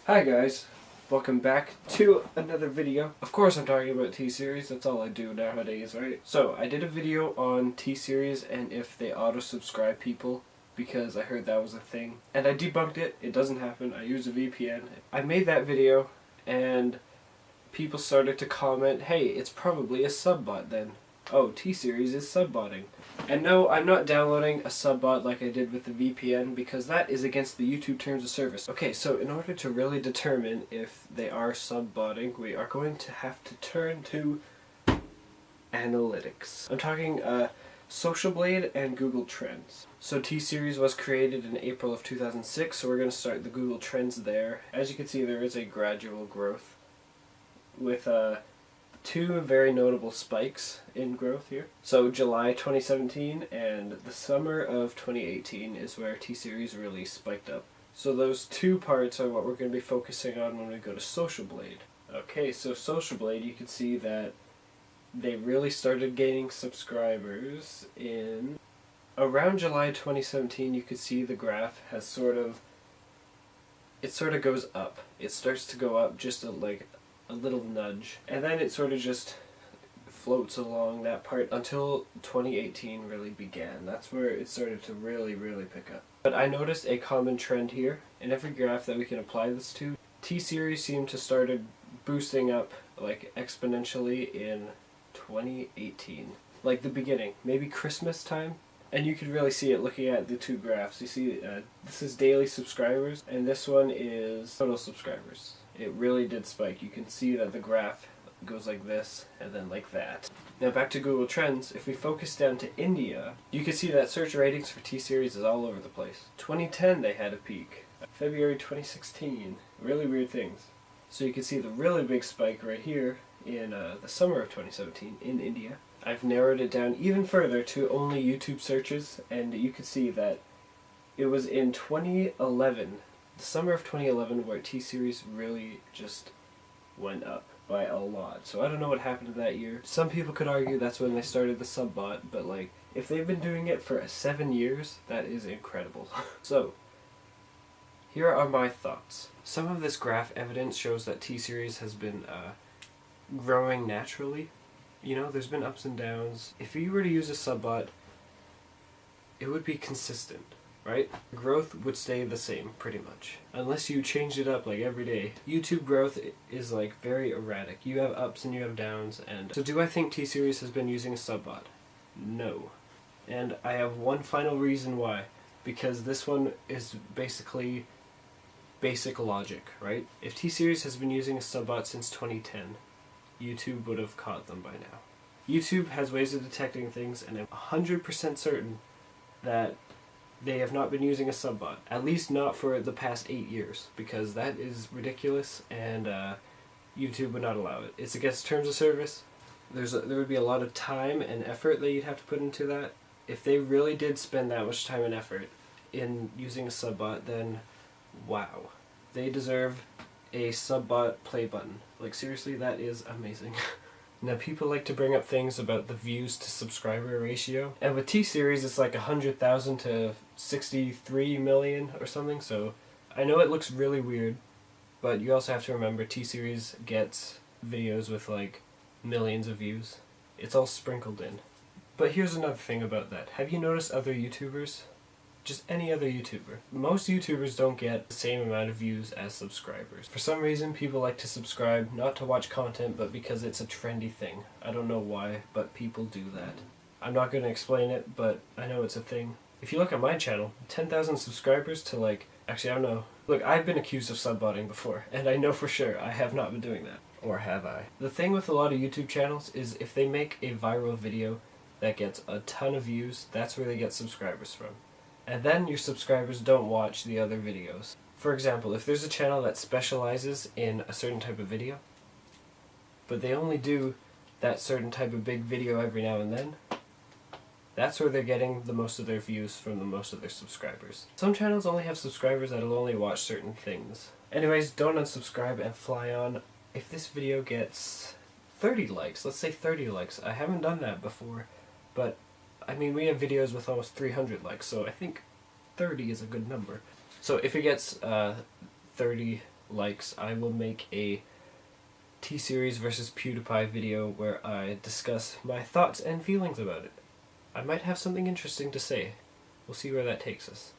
Hi guys, welcome back to another video. Of course I'm talking about T-Series, that's all I do nowadays, right? So, I did a video on T-Series and if they auto-subscribe people, because I heard that was a thing. And I debunked it, it doesn't happen, I use a VPN. I made that video, and people started to comment, hey, it's probably a subbot then. Oh, T-Series is subbotting. And no, I'm not downloading a subbot like I did with the VPN because that is against the YouTube Terms of Service. Okay, so in order to really determine if they are subbotting, we are going to have to turn to analytics. I'm talking Social Blade and Google Trends. So T-Series was created in April of 2006, so we're going to start the Google Trends there. As you can see, there is a gradual growth with two very notable spikes in growth here. So July 2017 and the summer of 2018 is where T-Series really spiked up. So those two parts are what we're going to be focusing on when we go to Social Blade. Okay, so Social Blade, you can see that they really started gaining subscribers in around July 2017. You could see the graph has it sort of goes up. It starts to go up just like a little nudge, and then it sort of just floats along that part until 2018 really began. That's where it started to really pick up. But I noticed a common trend here in every graph that we can apply this to. T-Series seemed to started boosting up like exponentially in 2018, like the beginning, maybe Christmas time. And you can really see it looking at the two graphs. You see this is daily subscribers and this one is total subscribers. It really did spike. You can see that the graph goes like this and then like that. Now back to Google Trends, if we focus down to India, you can see that search ratings for T-Series is all over the place. 2010 they had a peak. February 2016, really weird things. So you can see the really big spike right here in the summer of 2017 in India. I've narrowed it down even further to only YouTube searches, and you can see that it was in 2011, the summer of 2011, where T-Series really just went up by a lot. So I don't know what happened that year. Some people could argue that's when they started the subbot, but like, if they've been doing it for 7 years, that is incredible. So, here are my thoughts. Some of this graph evidence shows that T-Series has been growing naturally. You know, there's been ups and downs. If you were to use a subbot, it would be consistent, right? Growth would stay the same, pretty much. Unless you change it up like every day. YouTube growth is like very erratic. You have ups and you have downs. And so do I think T-Series has been using a subbot? No. And I have one final reason why. Because this one is basically basic logic, right? If T-Series has been using a subbot since 2010, YouTube would have caught them by now. YouTube has ways of detecting things, and I'm 100% certain that they have not been using a subbot. At least not for the past 8 years, because that is ridiculous, and YouTube would not allow it. It's against terms of service. There would be a lot of time and effort that you'd have to put into that. If they really did spend that much time and effort in using a subbot, then wow. They deserve a subbot play button. Like seriously, that is amazing. Now people like to bring up things about the views to subscriber ratio, and with T-Series it's like 100,000 to 63 million or something, so I know it looks really weird, but you also have to remember T-Series gets videos with like millions of views. It's all sprinkled in. But here's another thing about that. Have you noticed other YouTubers? Just any other YouTuber. Most YouTubers don't get the same amount of views as subscribers. For some reason, people like to subscribe not to watch content, but because it's a trendy thing. I don't know why, but people do that. I'm not going to explain it, but I know it's a thing. If you look at my channel, 10,000 subscribers to like, actually I don't know. Look, I've been accused of subbotting before, and I know for sure I have not been doing that. Or have I? The thing with a lot of YouTube channels is if they make a viral video that gets a ton of views, that's where they get subscribers from. And then your subscribers don't watch the other videos. For example, if there's a channel that specializes in a certain type of video, but they only do that certain type of big video every now and then, that's where they're getting the most of their views from the most of their subscribers. Some channels only have subscribers that'll only watch certain things. Anyways, don't unsubscribe and fly on. If this video gets 30 likes, let's say 30 likes, I haven't done that before, but I mean, we have videos with almost 300 likes, so I think 30 is a good number. So if it gets 30 likes, I will make a T-Series versus PewDiePie video where I discuss my thoughts and feelings about it. I might have something interesting to say. We'll see where that takes us.